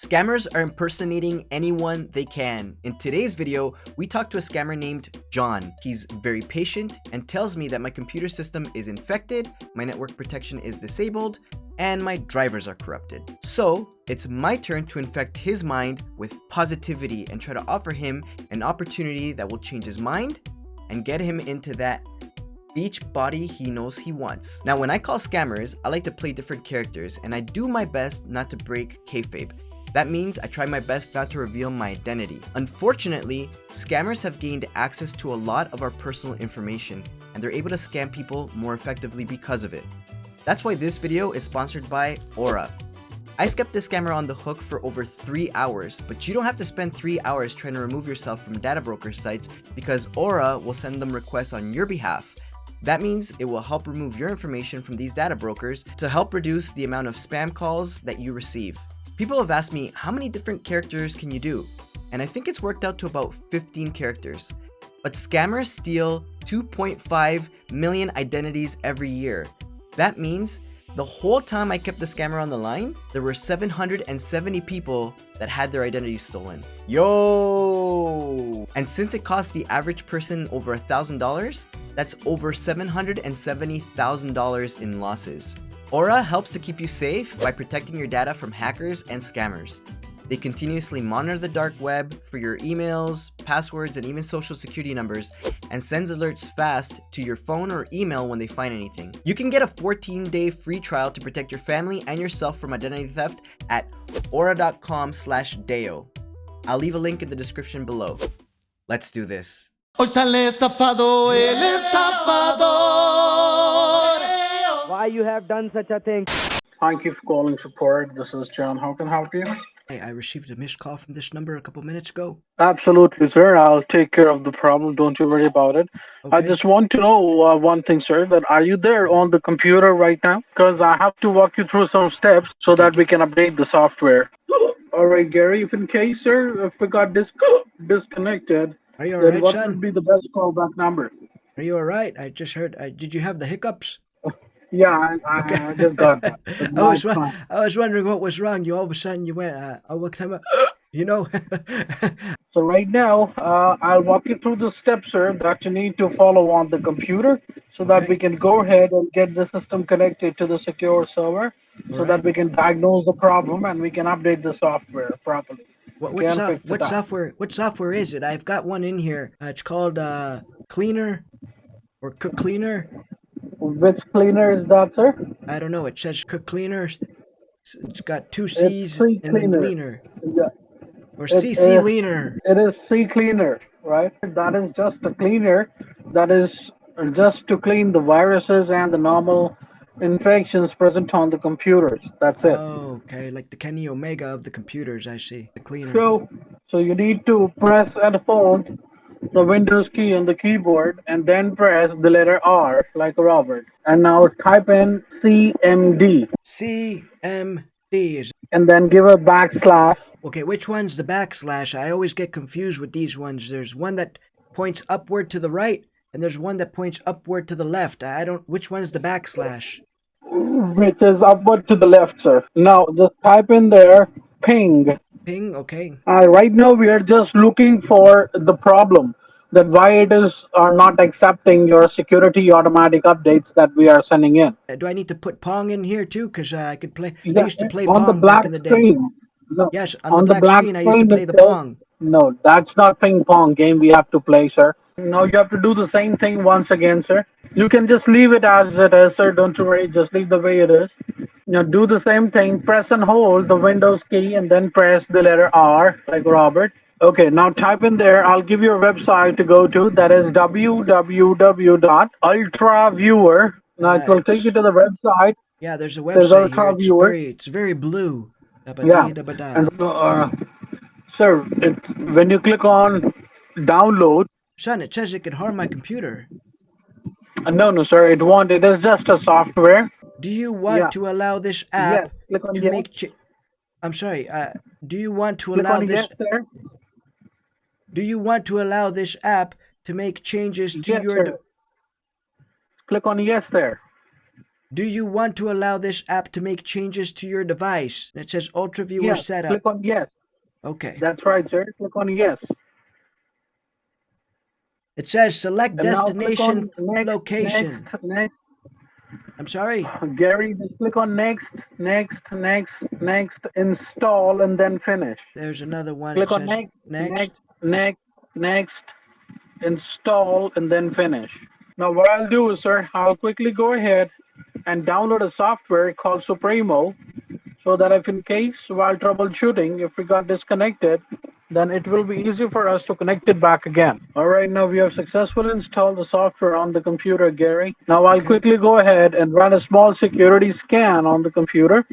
Scammers are impersonating anyone they can. In today's video, we talk to a scammer named John. He's very patient and tells me that my computer system is infected, my network protection is disabled, and my drivers are corrupted. So, it's my turn to infect his mind with positivity and try to offer him an opportunity that will change his mind and get him into that beach body he knows he wants. Now, when I call scammers, I like to play different characters, and I do my best not to break kayfabe. That means I try my best not to reveal my identity. Unfortunately, scammers have gained access to a lot of our personal information, and they're able to scam people more effectively because of it. That's why this video is sponsored by Aura. I kept this scammer on the hook for over 3 hours, but you don't have to spend 3 hours trying to remove yourself from data broker sites because Aura will send them requests on your behalf. That means it will help remove your information from these data brokers to help reduce the amount of spam calls that you receive. People have asked me, how many different characters can you do? And I think it's worked out to about 15 characters. But scammers steal 2.5 million identities every year. That means the whole time I kept the scammer on the line, there were 770 people that had their identities stolen. Yo! And since it costs the average person over $1,000, that's over $770,000 in losses. Aura helps to keep you safe by protecting your data from hackers and scammers. They continuously monitor the dark web for your emails, passwords, and even social security numbers, and sends alerts fast to your phone or email when they find anything. You can get a 14-day free trial to protect your family and yourself from identity theft at aura.com/deyo. I'll leave a link in the description below. Let's do this. Hoy sale estafado, el estafador. Why you have done such a thing? Thank you for calling support. This is John. How can I help you? Hey, I received a missed call from this number a couple minutes ago. Absolutely, sir. I'll take care of the problem. Don't you worry about it. Okay. I just want to know one thing, sir. That are you there on the computer right now? Because I have to walk you through some steps so that we can update the software. All right, Gary. If in case, sir, if we got disconnected, Are you then alright, what son? would be the best callback number? Are you alright? I just heard, did you have the hiccups? Yeah, I just got that. But now it's fine. I was wondering what was wrong. You all of a sudden you went, what time of, you know? So right now, I'll walk you through the steps, sir, that you need to follow on the computer so that we can go ahead and get the system connected to the secure server so that we can diagnose the problem and we can update the software properly. What software is it? I've got one in here. It's called Cleaner or Cook Cleaner. Which cleaner is that, sir? I don't know. It says Cook Cleaner. It's got 2 C's C and then Cleaner. Cleaner. Yeah. Or CC Leaner. It is C Cleaner, right? That is just a cleaner that is just to clean the viruses and the normal infections present on the computers. That's it. Oh, okay. Like the Kenny Omega of the computers, I see. The cleaner. So you need to press and hold the Windows key on the keyboard and then press the letter R like Robert. And now type in CMD. CMD. And then give a backslash. Okay, which one's the backslash? I always get confused with these ones. There's one that points upward to the right, and there's one that points upward to the left. Which one's the backslash? Which is upward to the left, sir. Now just type in there ping. Ping, okay. Right now we are just looking for the problem, that why it is are not accepting your security automatic updates that we are sending in. Do I need to put Pong in here too? Because I could play. Yeah, I used to play on Pong the black back in the day. screen. No, Yes, on the black screen I used to play the Pong. No, that's not ping pong game we have to play, sir. Now you have to do the same thing once again, sir. You can just leave it as it is, sir. Don't worry, just leave the way it is. Now do the same thing. Press and hold the Windows key and then press the letter R like Robert. Okay, now type in there. I'll give you a website to go to. That is www.ultraviewer. Now it will take you to the website. Yeah, there's a website here. It's very blue. Yeah. And, sir, when you click on download. Son, it says it could harm my computer. No, sir, it won't. It is just a software. Do you want to allow this app to make? I'm sorry. Do you want to allow this? Do you want to allow this app to make changes to your? Click on yes there. Do you want to allow this app to make changes to your device? It says Ultra Viewer Yes. setup. Click on yes. Okay. That's right, sir. Click on yes. It says select And now click on destination location. next. I'm sorry. Gary, just click on next, install, and then finish. There's another one. Click It on says next, install, and then finish. Now what I'll do is, sir, I'll quickly go ahead and download a software called Supremo, so that if in case while troubleshooting, if we got disconnected, then it will be easy for us to connect it back again. All right, now we have successfully installed the software on the computer, Gary. Now I'll quickly go ahead and run a small security scan on the computer,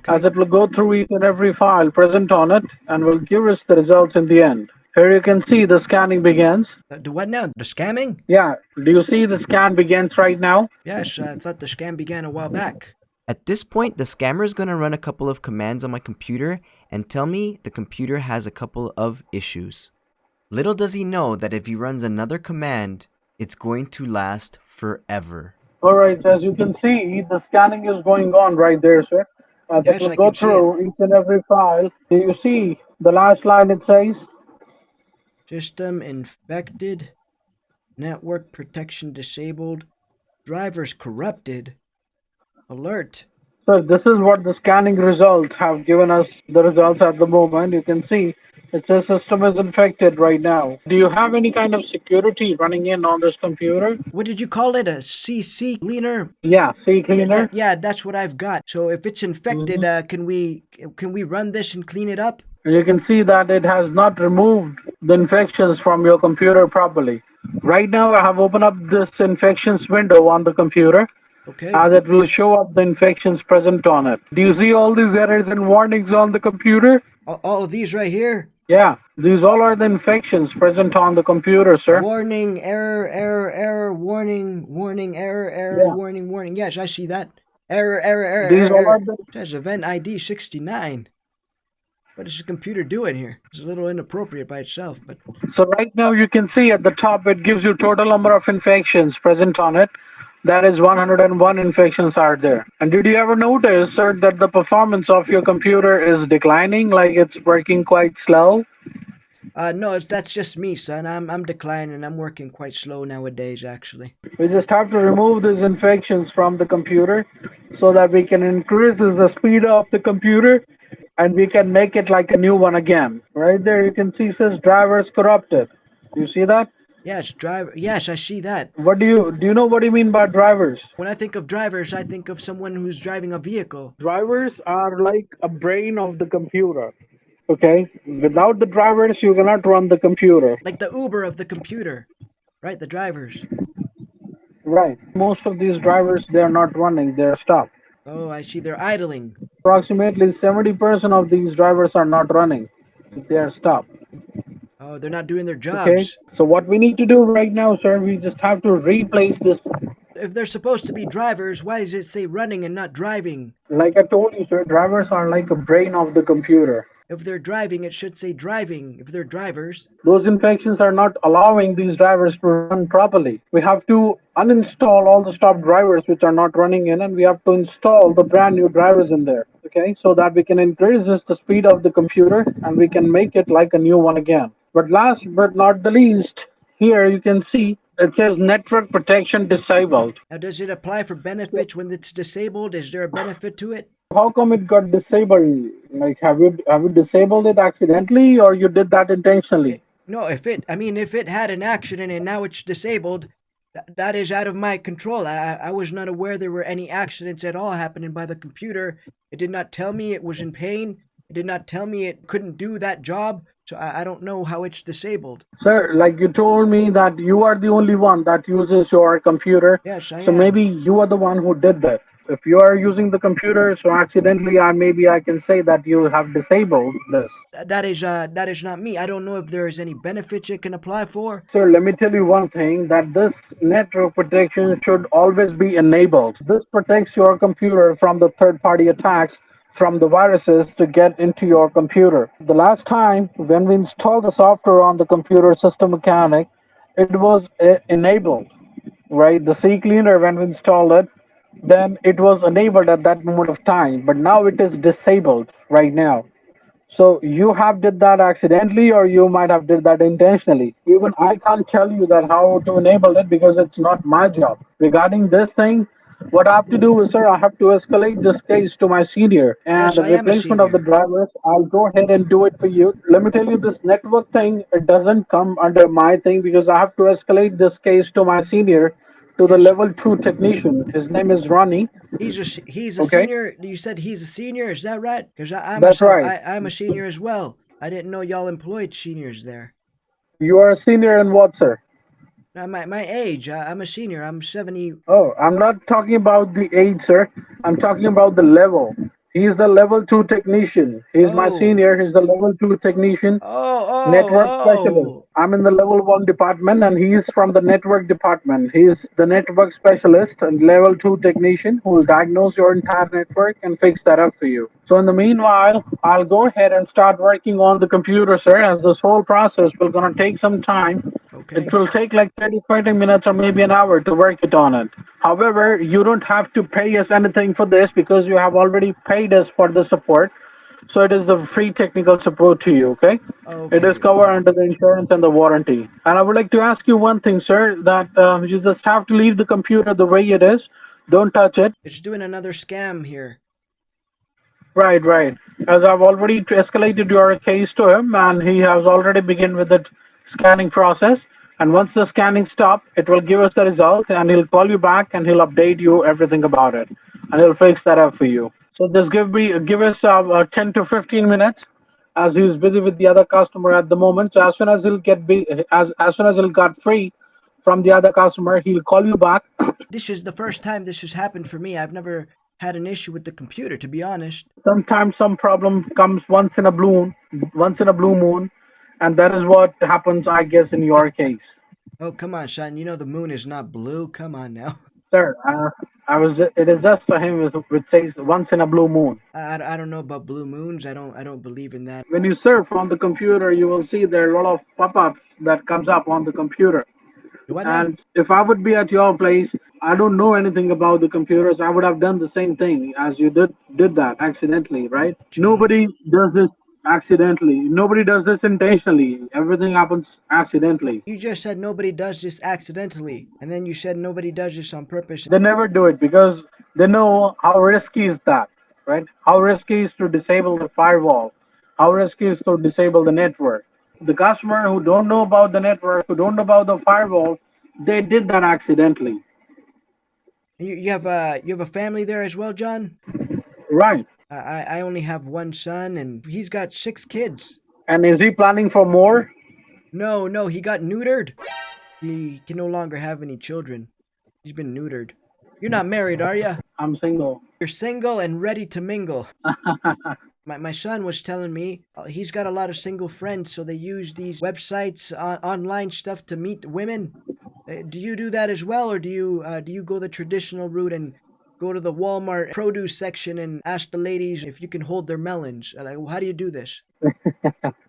as it will go through each and every file present on it and will give us the results in the end. Here you can see the scanning begins. The what now? The scamming? Yeah, do you see the scan begins right now? Yes, I thought the scam began a while back. At this point, the scammer is going to run a couple of commands on my computer and tell me the computer has a couple of issues. Little does he know that if he runs another command, it's going to last forever. All right, as you can see, the scanning is going on right there, sir. Yes, It will I go can see through each and every file. Do you see the last line it says? System infected, network protection disabled, drivers corrupted, alert. So this is what the scanning results have given us, the results at the moment. You can see it says system is infected right now. Do you have any kind of security running in on this computer? What did you call it? A CC cleaner? Yeah, C cleaner. Yeah, that's what I've got. So if it's infected, can we run this and clean it up? You can see that it has not removed the infections from your computer properly. Right now I have opened up this infections window on the computer. Okay. As it will show up the infections present on it. Do you see all these errors and warnings on the computer? All of these right here? Yeah, these all are the infections present on the computer, sir. Warning, error, warning, error, Yeah. warning. Yes, I see that. Error, These all error. are the... It says event ID 69. What is the computer doing here? It's a little inappropriate by itself, but... So right now you can see at the top it gives you total number of infections present on it. That is 101 infections are there. And did you ever notice, sir, that the performance of your computer is declining, like it's working quite slow? No, that's just me, son. I'm declining. I'm working quite slow nowadays, actually. We just have to remove these infections from the computer so that we can increase the speed of the computer and we can make it like a new one again. Right there you can see it says drivers corrupted. Do you see that? Yes, driver. Yes, I see that. What do you know what you mean by drivers? When I think of drivers, I think of someone who's driving a vehicle. Drivers are like a brain of the computer. Okay? Without the drivers, you cannot run the computer. Like the Uber of the computer, right? The drivers. Right. Most of these drivers, they are not running. They are stopped. Oh, I see. They're idling. Approximately 70% of these drivers are not running. They are stopped. Oh, they're not doing their jobs. Okay? So what we need to do right now, sir, we just have to replace this. If they're supposed to be drivers, why does it say running and not driving? Like I told you, sir, drivers are like a brain of the computer. If they're driving, it should say driving. If they're drivers. Those infections are not allowing these drivers to run properly. We have to uninstall all the stopped drivers which are not running in, and we have to install the brand new drivers in there. Okay, so that we can increase the speed of the computer and we can make it like a new one again. But last but not the least, here you can see it says network protection disabled. Now, does it apply for benefits when it's disabled? Is there a benefit to it? How come it got disabled? Like, have you disabled it accidentally or you did that intentionally? No, if it had an accident and now it's disabled, that is out of my control. I was not aware there were any accidents at all happening by the computer. It did not tell me it was in pain. It did not tell me it couldn't do that job. So I don't know how it's disabled. Sir, like you told me that you are the only one that uses your computer. Yes, I am. So maybe you are the one who did that. If you are using the computer, so accidentally, I can say that you have disabled this. That is not me. I don't know if there is any benefits it can apply for. Sir, let me tell you one thing, that this network protection should always be enabled. This protects your computer from the third-party attacks, from the viruses to get into your computer. The last time when we installed the software on the computer system mechanic, it was enabled, right? The C cleaner, when we installed it, then it was enabled at that moment of time, but now it is disabled right now. So you have did that accidentally, or you might have did that intentionally. Even I can't tell you that how to enable it because it's not my job. Regarding this thing, what I have to do is, sir, I have to escalate this case to my senior, and Yes, the I am a replacement of the senior. drivers, I'll go ahead and do it for you. Let me tell you, this network thing, it doesn't come under my thing because I have to escalate this case to my senior, to the Yes, level 2 technician. His name is Ronnie. he's a Okay, senior. You said he's a senior. Is that right? Because I that's myself, right. I'm a senior as well. I didn't know y'all employed seniors there. You are a senior in what, sir? My age, I'm a senior. I'm 70. Oh, I'm not talking about the age, sir. I'm talking about the level. He's the level 2 technician. He's my Oh, senior. He's the level 2 technician, oh, network specialist. oh, oh. I'm in the level 1 department and he's from the network department. He's the network specialist and level 2 technician who will diagnose your entire network and fix that up for you. So in the meanwhile, I'll go ahead and start working on the computer, sir, as this whole process will gonna take some time. It Okay. will take like 30, 20 minutes or maybe an hour to work it on it. However, you don't have to pay us anything for this because you have already paid us for the support. So it is the free technical support to you, okay? It is Okay. covered under the insurance and the warranty. And I would like to ask you one thing, sir, that you just have to leave the computer the way it is. Don't touch it. It's doing another scam here. Right, right. As I've already escalated your case to him, and he has already begun with the scanning process. And once the scanning stops, it will give us the result, and he'll call you back, and he'll update you everything about it, and he'll fix that up for you. So just give us 10 to 15 minutes, as he's busy with the other customer at the moment. So as soon as as soon as he'll got free from the other customer, he'll call you back. This is the first time this has happened for me. I've never had an issue with the computer, to be honest. Sometimes some problem comes once in a blue moon, and that is what happens, I guess, in your case, Oh, come on, Sean. You know the moon is not blue. Come on now. sir. I was. It is just for him which says once in a blue moon. I don't know about blue moons. I don't believe in that. When you surf on the computer, you will see there are a lot of pop-ups that comes up on the computer. What now? And if I would be at your place, I don't know anything about the computers. I would have done the same thing as you did that accidentally, right? What you mean? Nobody does this accidentally. Nobody does this intentionally. Everything happens accidentally. You just said nobody does this accidentally, and then you said nobody does this on purpose. They never do it because they know how risky is that, right? How risky is to disable the firewall? How risky is to disable the network? The customer who don't know about the network, who don't know about the firewall, they did that accidentally. You have a family there as well, John. Right. I only have one son, and he's got 6 kids. And is he planning for more? No, no, he got neutered. He can no longer have any children. He's been neutered. You're not married, are you? I'm single. You're single and ready to mingle. My son was telling me he's got a lot of single friends, so they use these websites, online stuff to meet women. Do you do that as well, or do you go the traditional route and go to the Walmart produce section and ask the ladies if you can hold their melons? Like, how do you do this?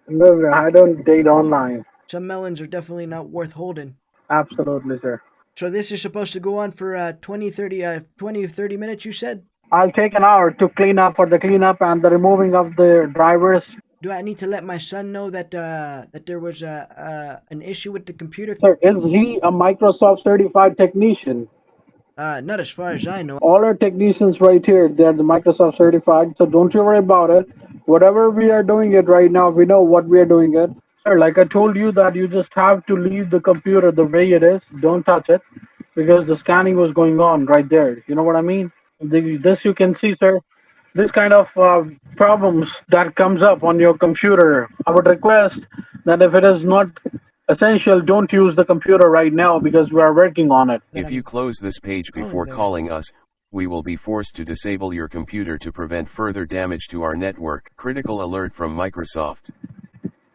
No, I don't date online. Some melons are definitely not worth holding. Absolutely, sir. So this is supposed to go on for 20 or 30 minutes, you said? I'll take an hour to clean up for the cleanup and the removing of the drivers. Do I need to let my son know that there was an issue with the computer? Sir, is he a Microsoft certified technician? Not as far as I know. All our technicians right here, they're the Microsoft certified, so don't you worry about it. Whatever we are doing it right now, we know what we are doing it. Sir, like I told you that you just have to leave the computer the way it is. Don't touch it because the scanning was going on right there. You know what I mean? This you can see, sir. This kind of problems that comes up on your computer. I would request that if it is not essential, don't use the computer right now because we are working on it. That If you close this page before there. calling us, we will be forced to disable your computer to prevent further damage to our network. Critical alert from Microsoft.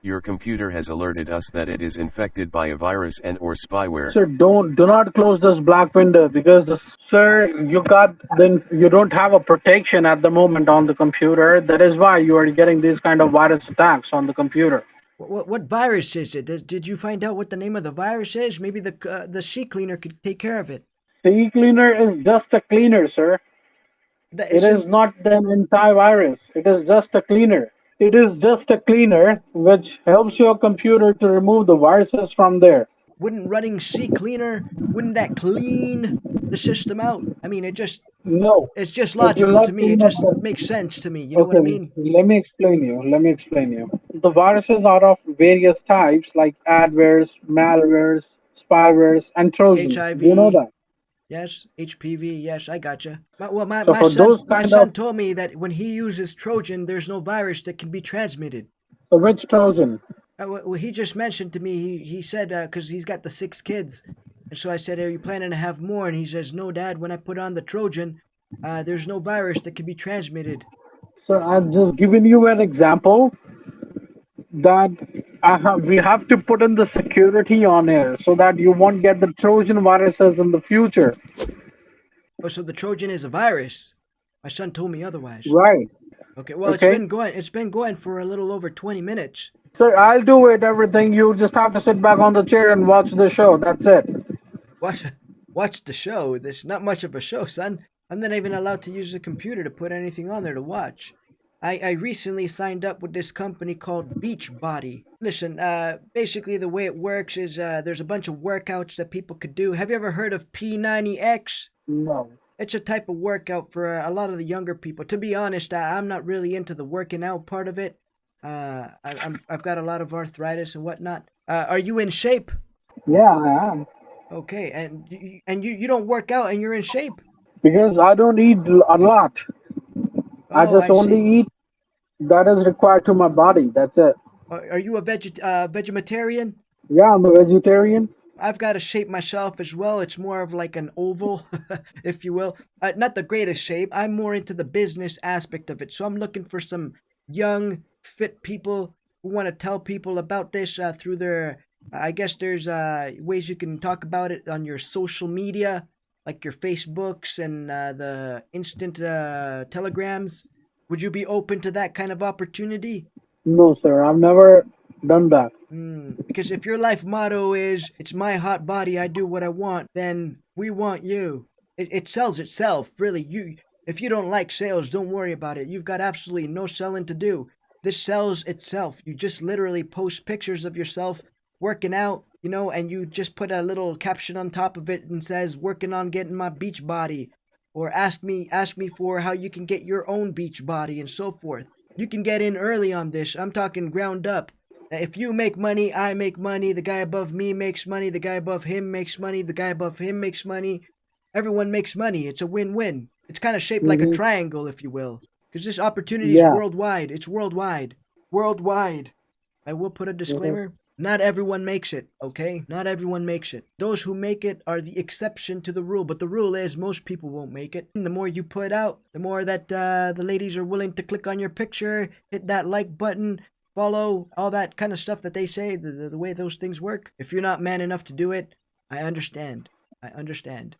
Your computer has alerted us that it is infected by a virus and or spyware. Sir, do not close this black window because, sir, you don't have a protection at the moment on the computer. That is why you are getting these kind of virus attacks on the computer. What virus is it? Did you find out what the name of the virus is? Maybe the sheet cleaner could take care of it. sea cleaner is just a cleaner, sir. That It is isn't, not an antivirus. It is just a cleaner. It is just a cleaner which helps your computer to remove the viruses from there. wouldn't running sea cleaner, wouldn't that clean the system out? I mean, No, it's just it will logical to not me. It clean up just the. makes sense to me. You know what I Okay, mean? let me explain you. Let me explain you. The viruses are of various types like adwares, malwares, spywares, and trojans. Do you know HIV, that? yes. HPV, yes. I gotcha. Well, my, So my for son, those my kind of, son told me that when he uses Trojan, there's no virus that can be transmitted. so which trojan? Well, he just mentioned to me. He said because he's got the 6 kids, and so I said, "Are you planning to have more?" And he says, "No, Dad. When I put on the Trojan, there's no virus that can be transmitted." So I've just given you an example that we have to put in the security on it so that you won't get the Trojan viruses in the future. Oh, so the Trojan is a virus. My son told me otherwise. Right. Okay, well, it's Okay. been going. It's been going for a little over 20 minutes. Sir, I'll do it, everything. You just have to sit back on the chair and watch the show. That's it. Watch, watch the show. There's not much of a show, son. I'm not even allowed to use the computer to put anything on there to watch. I recently signed up with this company called Beachbody. Listen, basically the way it works is there's a bunch of workouts that people could do. Have you ever heard of P90X? No. It's a type of workout for a lot of the younger people. To be honest, I'm not really into the working out part of it. I've got a lot of arthritis and whatnot. Are you in shape? Yeah, I am. Okay, and you don't work out and you're in shape. Because I don't eat a lot. I Oh, just I see. only eat that is required to my body. That's it. Are you a vegetarian? Yeah, I'm a vegetarian. I've got a shape myself as well. It's more of like an oval, if you will. Not the greatest shape. I'm more into the business aspect of it. So I'm looking for some young, fit people who want to tell people about this through their. I guess there's ways you can talk about it on your social media, like your Facebooks and the instant telegrams. Would you be open to that kind of opportunity? No, sir, I've never done that. Because if your life motto is "It's my hot body, I do what I want," then we want you. It sells itself, really. If you don't like sales, don't worry about it. You've got absolutely no selling to do. This sells itself. You just literally post pictures of yourself working out, and you just put a little caption on top of it and says, "Working on getting my beach body," or ask me for how you can get your own beach body and so forth. You can get in early on this. I'm talking ground up. If you make money, I make money. The guy above me makes money. The guy above him makes money. The guy above him makes money. Everyone makes money. It's a win-win. It's kind of shaped like a Hmm. triangle, if you will. Because this opportunity is Yeah. worldwide. It's worldwide. Worldwide. I will put a Mhm. disclaimer. Not everyone makes it, okay? Not everyone makes it. Those who make it are the exception to the rule, but the rule is most people won't make it. And the more you put out, the more that the ladies are willing to click on your picture, hit that like button, follow, all that kind of stuff that they say, the way those things work. If you're not man enough to do it, I understand. I understand.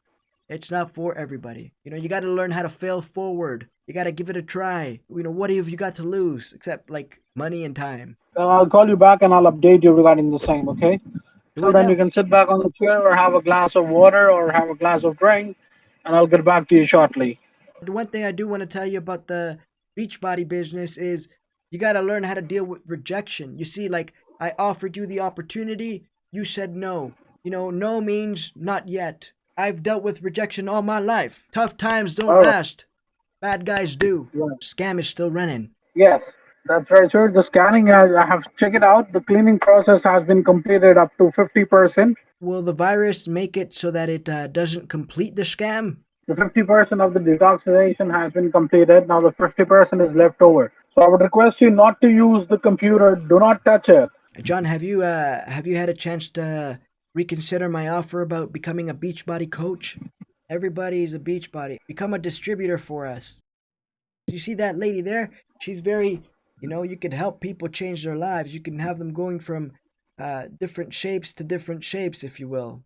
It's not for everybody. You got to learn how to fail forward. You got to give it a try. What have you got to lose except like money and time? I'll call you back and I'll update you regarding the same, okay? So What then you now? can sit back on the chair or have a glass of water or have a glass of drink, and I'll get back to you shortly. The one thing I do want to tell you about the Beachbody business is you got to learn how to deal with rejection. You see, like I offered you the opportunity, you said no. No means not yet. I've dealt with rejection all my life. Tough times don't All right. last. Bad guys do. Right. Scam is still running. Yes, that's right, sir. The scanning, I have checked it out. The cleaning process has been completed up to 50%. Will the virus make it so that it doesn't complete the scam? The 50% of the detoxification has been completed. Now the 50% is left over. So I would request you not to use the computer. Do not touch it. John, have you had a chance to reconsider my offer about becoming a Beachbody coach? Everybody's a Beachbody. Become a distributor for us. You see that lady there? She's very, you could help people change their lives. You can have them going from different shapes to different shapes, if you will.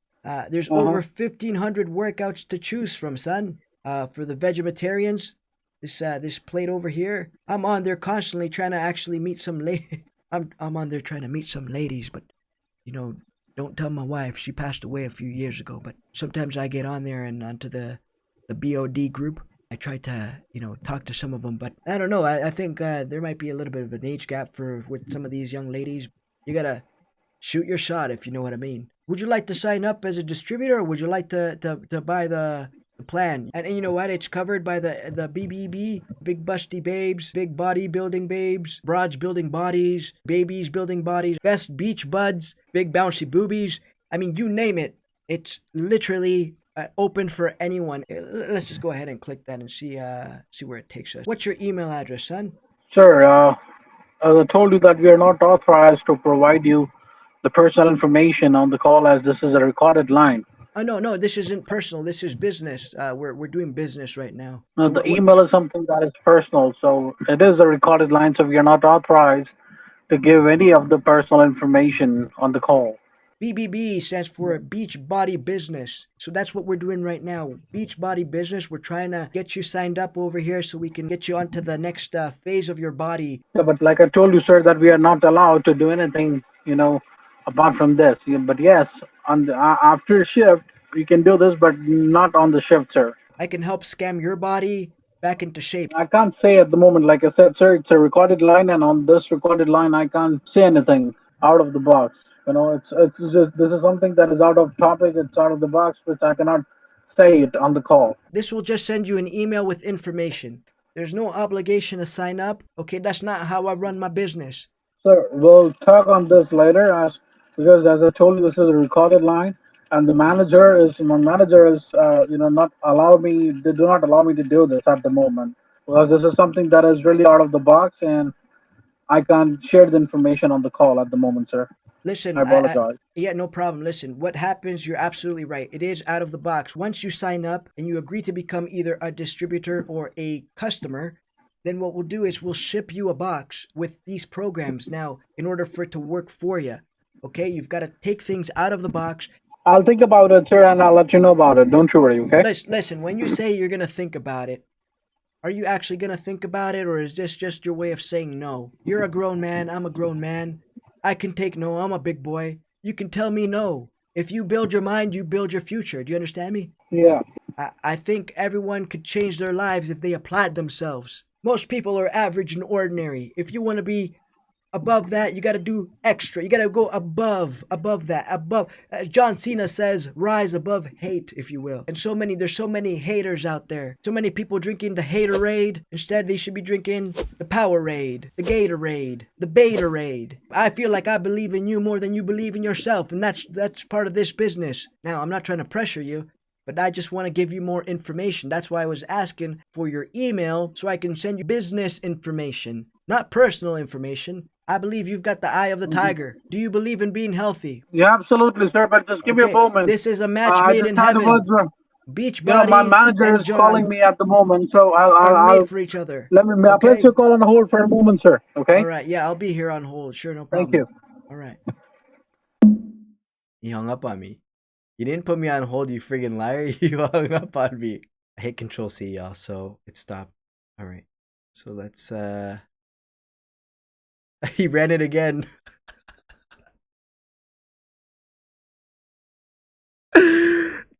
There's over Uh-huh. 1,500 workouts to choose from, son. For the vegetarians, this plate over here, I'm on there constantly trying to actually meet some I'm on there trying to meet some ladies, but you know, Don't tell my wife. She passed away a few years ago, but sometimes I get on there and onto the BOD group. I try to, talk to some of them, but I don't know. I think there might be a little bit of an age gap with some of these young ladies. You gotta shoot your shot, if you know what I mean. Would you like to sign up as a distributor, or would you like to buy the plan? And you know what? It's covered by the BBB, big busty babes, big body building babes, broads building bodies, babies building bodies, best beach buds, big bouncy boobies. I mean, you name it. It's literally open for anyone. Let's just go ahead and click that and see where it takes us. What's your email address, son? Sir, as I told you that we are not authorized to provide you the personal information on the call, as this is a recorded line. Oh, no, this isn't personal. This is business. We're doing business right now. No, the email is something that is personal, so it is a recorded line, so we are not authorized to give any of the personal information on the call. BBB stands for Beachbody Business. So that's what we're doing right now. Beachbody Business. We're trying to get you signed up over here so we can get you onto the next phase of your body. Yeah, but like I told you, sir, that we are not allowed to do anything, apart from this. But yes, on the, after shift, we can do this, but not on the shift, sir. I can help scam your body back into shape. I can't say at the moment. Like I said, sir, it's a recorded line, and on this recorded line, I can't say anything out of the box. It's just, this is something that is out of topic. It's out of the box, which I cannot say it on the call. This will just send you an email with information. There's no obligation to sign up. Okay, that's not how I run my business. Sir, we'll talk on this later, because as I told you, this is a recorded line, and my manager is not allow me. They do not allow me to do this at the moment, because this is something that is really out of the box, and I can't share the information on the call at the moment, sir. Listen, I apologize. Yeah, no problem. Listen, what happens, you're absolutely right. It is out of the box. Once you sign up and you agree to become either a distributor or a customer, then what we'll do is we'll ship you a box with these programs. Now, in order for it to work for you, okay, you've got to take things out of the box. I'll think about it, sir, and I'll let you know about it. Don't you worry, okay? Listen, when you say you're going to think about it, are you actually going to think about it, or is this just your way of saying no? You're a grown man. I'm a grown man. I can take no. I'm a big boy. You can tell me no. If you build your mind, you build your future. Do you understand me? Yeah. I think everyone could change their lives if they applied themselves. Most people are average and ordinary. If you want to be above that, you got to do extra. You got to go above that, above. John Cena says, rise above hate, if you will. And there's so many haters out there. So many people drinking the haterade. Instead, they should be drinking the Powerade, the Gatorade, the Betarade. I feel like I believe in you more than you believe in yourself, and that's part of this business. Now, I'm not trying to pressure you, but I just want to give you more information. That's why I was asking for your email so I can send you business information, not personal information. I believe you've got the eye of the tiger. Do you believe in being healthy? Yeah, absolutely, sir. But just give me a moment. This is a match made in heaven. Beachbody. My manager is calling me at the moment, so I'll made for each other. I'll place your call on hold for a moment, sir. Okay. All right. Yeah, I'll be here on hold. Sure, no problem. Thank you. All right. He hung up on me. You didn't put me on hold, you friggin' liar. You hung up on me. I hit Control C, y'all, so it stopped. All right. So let's he ran it again.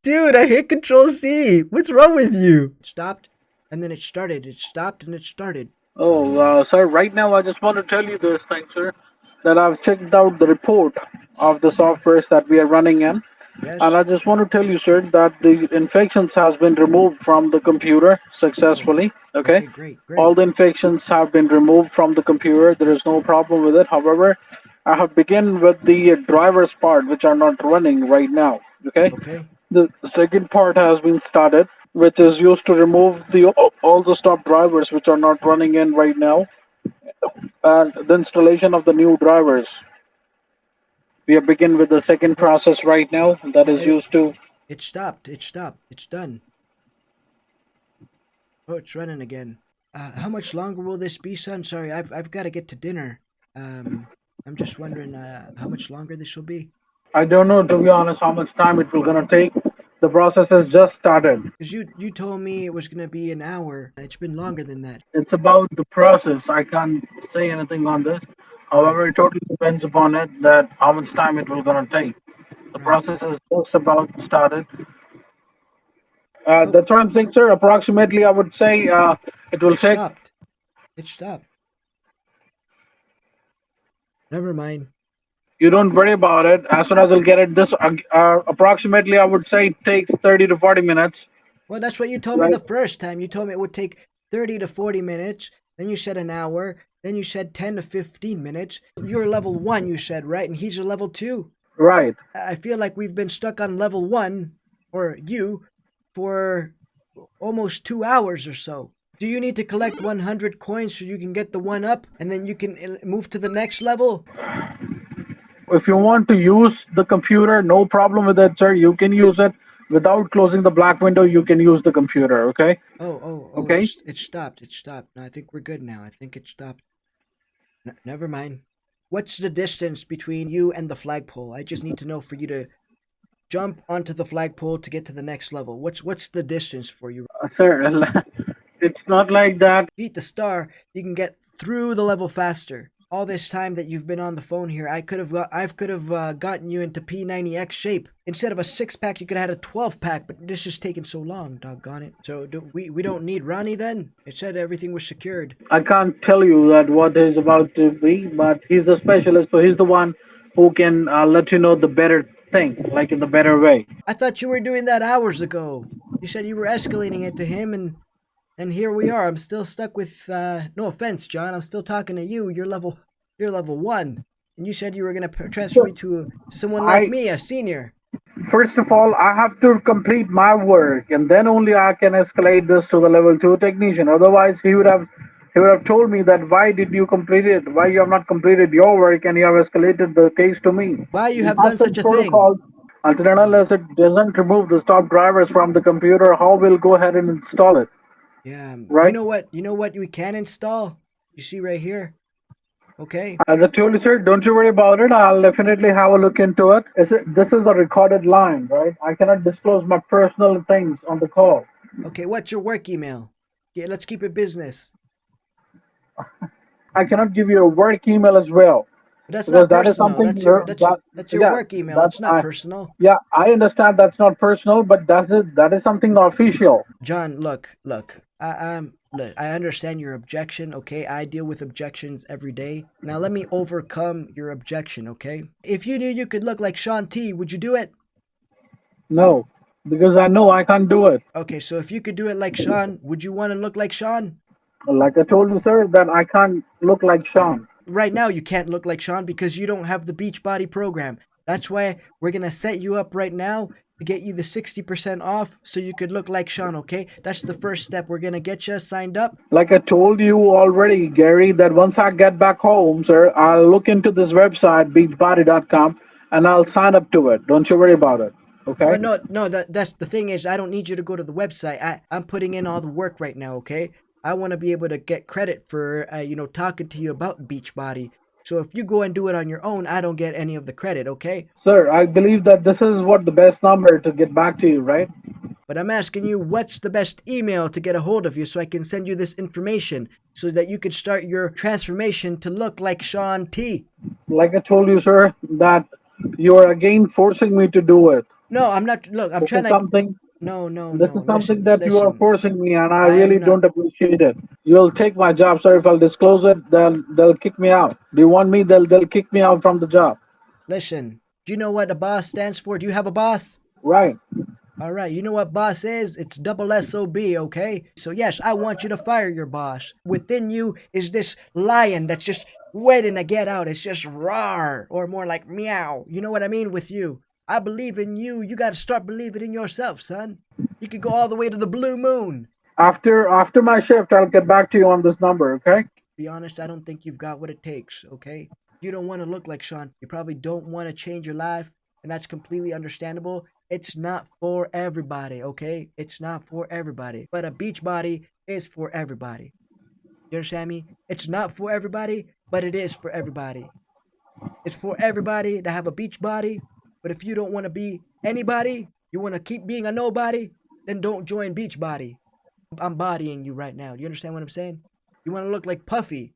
Dude, I hit Control C. What's wrong with you? It stopped, and then it started. It stopped, and it started. Oh, sir, right now I just want to tell you this thing, sir, that I've checked out the report of the softwares that we are running in. Yes. And I just want to tell you, sir, that the infections has been removed from the computer successfully. Okay? Great. All the infections have been removed from the computer. There is no problem with it. However, I have begun with the drivers part, which are not running right now. Okay? The second part has been started, which is used to remove all the stop drivers which are not running in right now, and the installation of the new drivers. We are beginning with the second process right now that is used to... It stopped. It's done. Oh, it's running again. How much longer will this be, son? Sorry, I've got to get to dinner. I'm just wondering how much longer this will be. I don't know, to be honest, how much time it will gonna take. The process has just started. Because you told me it was going to be an hour. It's been longer than that. It's about the process. I can't say anything on this. However, it totally depends upon it that how much time it will gonna take. The Right. process is just about started. Oh, That's what I'm saying, sir. Approximately, I would say it will it take. stopped. It stopped. Never mind. You don't worry about it. As soon as I'll get it, this approximately, I would say it takes 30 to 40 minutes. Well, that's what you told me Right. the first time. You told me it would take 30 to 40 minutes. Then you said an hour. Then you said 10 to 15 minutes. You're level 1, you said, right? And he's a level 2. Right. I feel like we've been stuck on level 1, or you, for almost 2 hours or so. Do you need to collect 100 coins so you can get the one up and then you can move to the next level? If you want to use the computer, no problem with it, sir. You can use it without closing the black window. You can use the computer. Okay. Oh, Okay. it stopped. It stopped. No, I think we're good now. I think it stopped. Never mind. What's the distance between you and the flagpole? I just need to know for you to jump onto the flagpole to get to the next level. What's the distance for you? Sir, it's not like that. Beat the star, you can get through the level faster. All this time that you've been on the phone here, I could have gotten you into P90X shape. Instead of a 6-pack, you could have had a 12-pack, but this is taking so long, doggone it. So we don't need Ronnie then? It said everything was secured. I can't tell you that what is about to be, but he's the specialist, so he's the one who can let you know the better thing, like in the better way. I thought you were doing that hours ago. You said you were escalating it to him, and here we are. I'm still stuck with no offense, John. I'm still talking to you. You're level 1. And you said you were gonna transfer me to someone like I me, a senior. First of all, I have to complete my work, and then only I can escalate this to the level 2 technician. Otherwise, he would have told me that why did you complete it? Why you have not completed your work and you have escalated the case to me? Why you We have have done some such a thing? protocol. Until and unless it doesn't remove the stop drivers from the computer, how we'll go ahead and install it, Yeah, you right? know what? You know what we can install? You see right here? Okay. As I told you, sir, don't you worry about it. I'll definitely have a look into it. This is a recorded line, right? I cannot disclose my personal things on the call. Okay, what's your work email? Yeah, let's keep it business. I cannot give you a work email as well But that's because not that is personal. something that That's your yeah work email. that It's not I personal. yeah I understand that's not personal, but that is something official. John, look. Look, I understand your objection, okay? I deal with objections every day. Now let me overcome your objection, okay? If you knew you could look like Sean T, would you do it? No, because I know I can't do it. Okay, so if you could do it like Sean, would you want to look like Sean? Like I told you, sir, that I can't look like Sean. Right now you can't look like Sean because you don't have the Beachbody program. That's why we're gonna set you up right now to get you the 60% off so you could look like Sean, okay? That's the first step. We're gonna get you signed up. Like I told you already, Gary, that once I get back home, sir, I'll look into this website, beachbody.com, and I'll sign up to it. Don't you worry about it. Okay? Well, no, that's the thing is I don't need you to go to the website. I'm putting in all the work right now, okay? I want to be able to get credit for, talking to you about Beachbody. So if you go and do it on your own, I don't get any of the credit, okay? Sir, I believe that this is what the best number to get back to you, right? But I'm asking you, what's the best email to get a hold of you so I can send you this information so that you could start your transformation to look like Sean T? Like I told you, sir, that you are again forcing me to do it. No, I'm not. Look, I'm This trying is to. something this No. is something that you are Listen. forcing me, and I I am really not. don't appreciate it. You'll take my job, sir. If I'll disclose it, they'll kick me out. Do you want me? They'll kick me out from the job. Listen. Do you know what a boss stands for? Do you have a boss? Right. All right, you know what boss is? It's double SOB, okay? So yes, I want you to fire your boss. Within you is this lion that's just waiting to get out. It's just roar, or more like meow. You know what I mean with you? I believe in you. You got to start believing in yourself, son. You could go all the way to the blue moon. After my shift, I'll get back to you on this number. Okay. Be honest, I don't think you've got what it takes, okay? You don't want to look like Sean. You probably don't want to change your life, and that's completely understandable. It's not for everybody, okay? It's not for everybody. But a beach body is for everybody. You understand me? It's not for everybody, but it is for everybody. It's for everybody to have a beach body, but if you don't want to be anybody, you want to keep being a nobody, then don't join Beachbody. I'm bodying you right now. Do you understand what I'm saying? You want to look like Puffy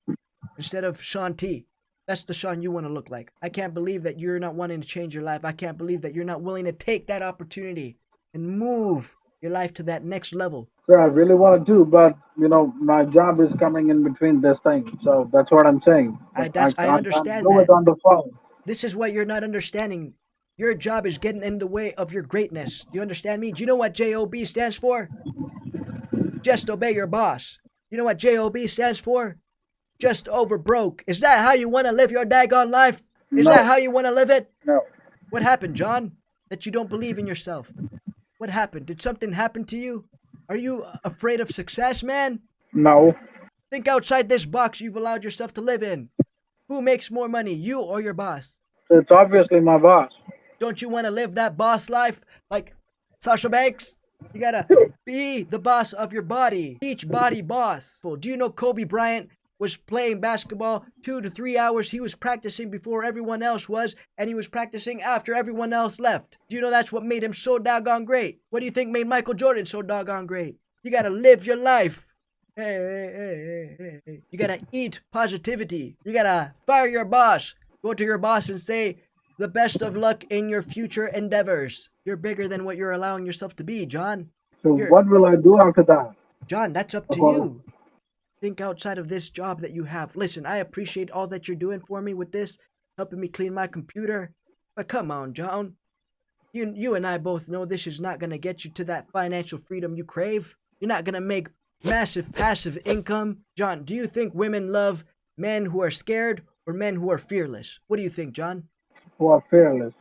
instead of Sean T. That's the Sean you want to look like. I can't believe that you're not wanting to change your life. I can't believe that you're not willing to take that opportunity and move your life to that next level. Sir, I really want to do, but my job is coming in between this thing. So that's what I'm saying. I I can't understand do that. it on the phone. This is what you're not understanding. Your job is getting in the way of your greatness. Do you understand me? Do you know what JOB stands for? Just obey your boss. You know what JOB stands for? Just over broke. Is that how you want to live your daggone life? Is No. that how you want to live it? No. What happened, John? That you don't believe in yourself? What happened? Did something happen to you? Are you afraid of success, man? No. Think outside this box you've allowed yourself to live in. Who makes more money, you or your boss? It's obviously my boss. Don't you want to live that boss life like Sasha Banks? You gotta be the boss of your body. Beachbody boss. Do you know Kobe Bryant was playing basketball 2 to 3 hours? He was practicing before everyone else was, and he was practicing after everyone else left. Do you know that's what made him so doggone great? What do you think made Michael Jordan so doggone great? You gotta live your life. Hey. You gotta eat positivity. You gotta fire your boss. Go to your boss and say, the best of luck in your future endeavors. You're bigger than what you're allowing yourself to be, John. So what will I do after that? John, that's up to you. Think outside of this job that you have. Listen, I appreciate all that you're doing for me with this, helping me clean my computer. But come on, John. You and I both know this is not going to get you to that financial freedom you crave. You're not going to make massive passive income. John, do you think women love men who are scared or men who are fearless? What do you think, John? Who are fearless.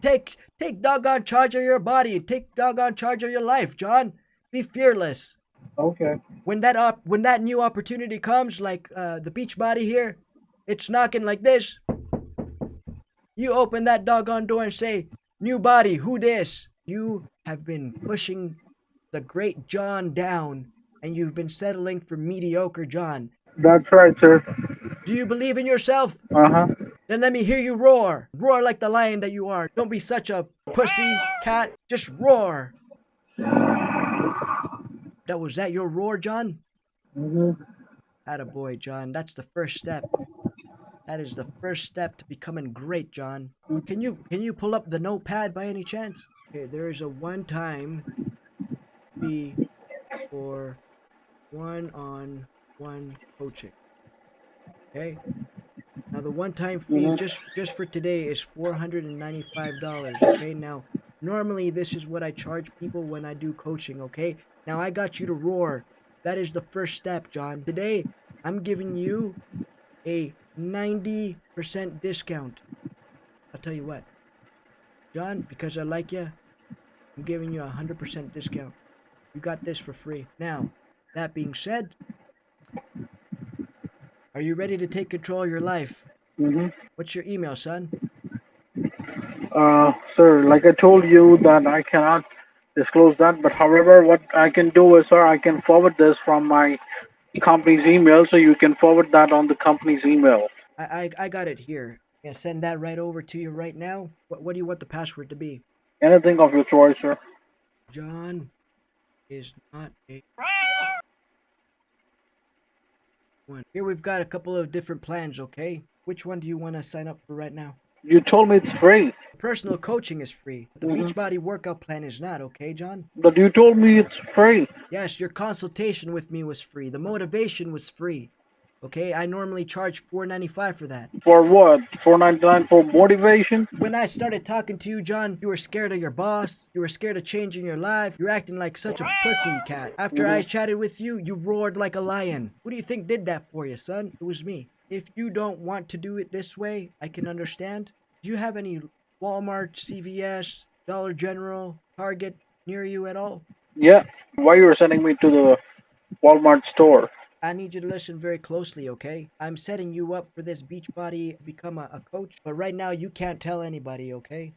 Take doggone charge of your body. Take doggone charge of your life, John. Be fearless. Okay. When that new opportunity comes, like the Beachbody here, it's knocking like this. You open that doggone door and say, "New body, who this?" You have been pushing the great John down, and you've been settling for mediocre John. That's right, sir. Do you believe in yourself? Uh-huh. Then let me hear you roar. Roar like the lion that you are. Don't be such a pussy cat. Just roar. Was that your roar, John? Mm-hmm. Attaboy, John. That's the first step. That is the first step to becoming great, John. Can you pull up the notepad by any chance? Okay, there is a one-time fee for one-on-one coaching. Okay? Now the one-time fee just for today is $495. Okay? Now normally this is what I charge people when I do coaching, okay? Now I got you to roar. That is the first step, John. Today I'm giving you a 90% discount. I'll tell you what, John, because I like you, I'm giving you a 100% discount. You got this for free. Now, that being said, are you ready to take control of your life? Mm-hmm. What's your email, son? Sir, like I told you that I cannot disclose that, but however, what I can do is, sir, I can forward this from my company's email, so you can forward that on the company's email. I got it here. Yeah, send that right over to you right now. What do you want the password to be? Anything of your choice, sir. John is not a one. Here we've got a couple of different plans, okay? Which one do you want to sign up for right now? You told me it's free. Personal coaching is free. The Beachbody workout plan is not, okay, John? But you told me it's free. Yes, your consultation with me was free. The motivation was free. Okay, I normally charge $495 for that. For what? $4.99 for motivation? When I started talking to you, John, you were scared of your boss. You were scared of changing your life. You're acting like such a pussy cat. After I chatted with you, you roared like a lion. Who do you think did that for you, son? It was me. If you don't want to do it this way, I can understand. Do you have any Walmart, CVS, Dollar General, Target near you at all? Yeah. Why you were sending me to the Walmart store? I need you to listen very closely, okay? I'm setting you up for this Beachbody become a coach, but right now you can't tell anybody, okay?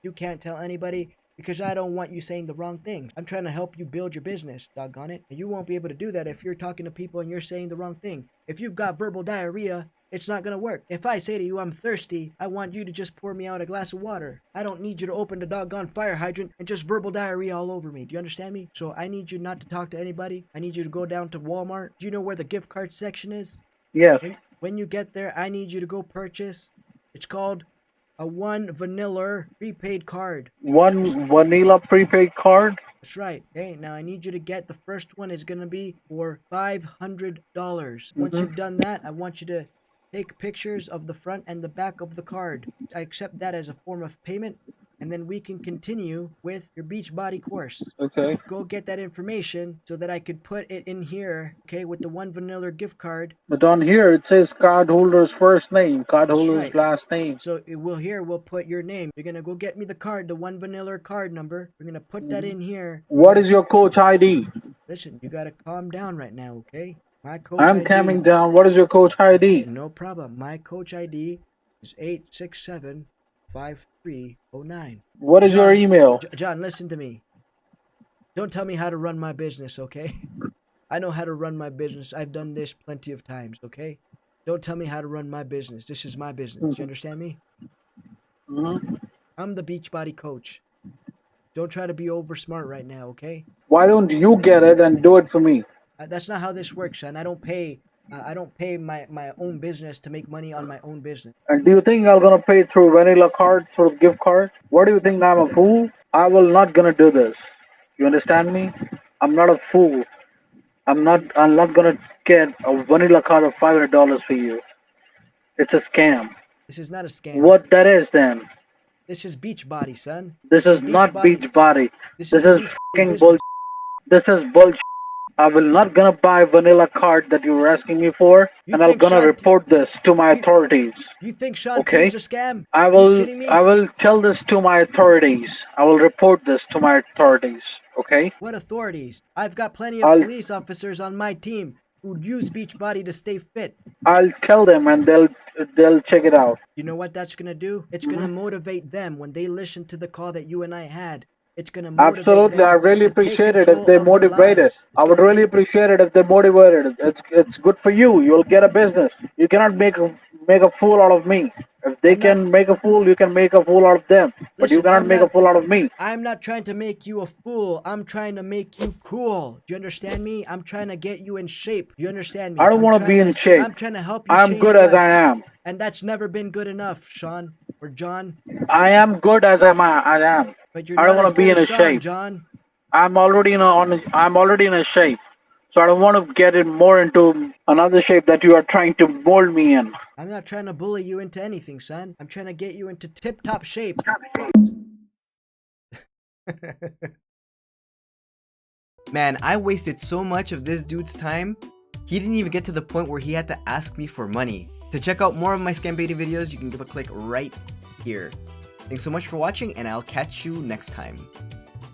You can't tell anybody because I don't want you saying the wrong thing. I'm trying to help you build your business, doggone it. And you won't be able to do that if you're talking to people and you're saying the wrong thing. If you've got verbal diarrhea, it's not gonna work. If I say to you, I'm thirsty, I want you to just pour me out a glass of water. I don't need you to open the doggone fire hydrant and just verbal diarrhea all over me. Do you understand me? So I need you not to talk to anybody. I need you to go down to Walmart. Do you know where the gift card section is? Yes. when you get there, I need you to go purchase. It's called a one vanilla prepaid card. One vanilla prepaid card? That's right. Hey, now I need you to get the first one is gonna be for $500. Once you've done that, I want you to take pictures of the front and the back of the card. I accept that as a form of payment, and then we can continue with your Beachbody course. Okay. Go get that information so that I could put it in here, okay, with the one vanilla gift card. But on here it says cardholder's first name, cardholder's right. last name. So we'll put your name. You're gonna go get me the card, the one vanilla card number. We're gonna put that in here. What is your coach ID? Listen, you gotta calm down right now, okay? My coach I'm ID, calming down. What is your coach ID? no problem. My coach ID is 867-5309. What is your email? John, listen to me. Don't tell me how to run my business, okay? I know how to run my business. I've done this plenty of times, okay? Don't tell me how to run my business. This is my business. You understand me? I'm the Beachbody coach. Don't try to be over smart right now, okay? Why don't you get it and do it for me? That's not how this works, son. I don't pay my own business to make money on my own business. And do you think I'm gonna pay through vanilla card, through gift card? What do you think? I'm a fool? I will not gonna do this. You understand me? I'm not a fool. I'm not gonna get a vanilla card of $500 for you. It's a scam. This is not a scam. What that is then? This is Beachbody, son. This is not Beachbody. This is Beachbody fucking business. bullshit. This is bullshit. I will not gonna buy vanilla card that you were asking me for, and I'm gonna report this to my authorities. You think Sean Okay. is a scam? I Are will you kidding me? I will tell this to my authorities. I will report this to my authorities. Okay? What authorities? I've got plenty of police officers on my team who use Beachbody to stay fit. I'll tell them and they'll check it out. You know what that's gonna do? It's gonna motivate them when they listen to the call that you and I had. It's gonna motivate Absolutely, them I really to take appreciate it if control they of their motivate it. lives. I would really appreciate it if they motivated it. It's good for you. You'll get a business. You cannot make a fool out of me. If they can make a fool, you can make a fool out of them. But you cannot make a fool out of me. I'm not trying to make you a fool. I'm trying to make you cool. Do you understand me? I'm trying to get you in shape. Do you understand me? I don't want to be in shape. I'm trying to help you. I'm good as I am. And that's never been good enough, Sean or John. I am good as I am. But you're I don't not want to be in a shape. John. I'm already in a shape. So I don't want to get it more into another shape that you are trying to mold me in. I'm not trying to bully you into anything, son. I'm trying to get you into tip-top shape. Man, I wasted so much of this dude's time. He didn't even get to the point where he had to ask me for money. To check out more of my scam baiting videos, you can give a click right here. Thanks so much for watching, and I'll catch you next time.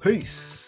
Peace.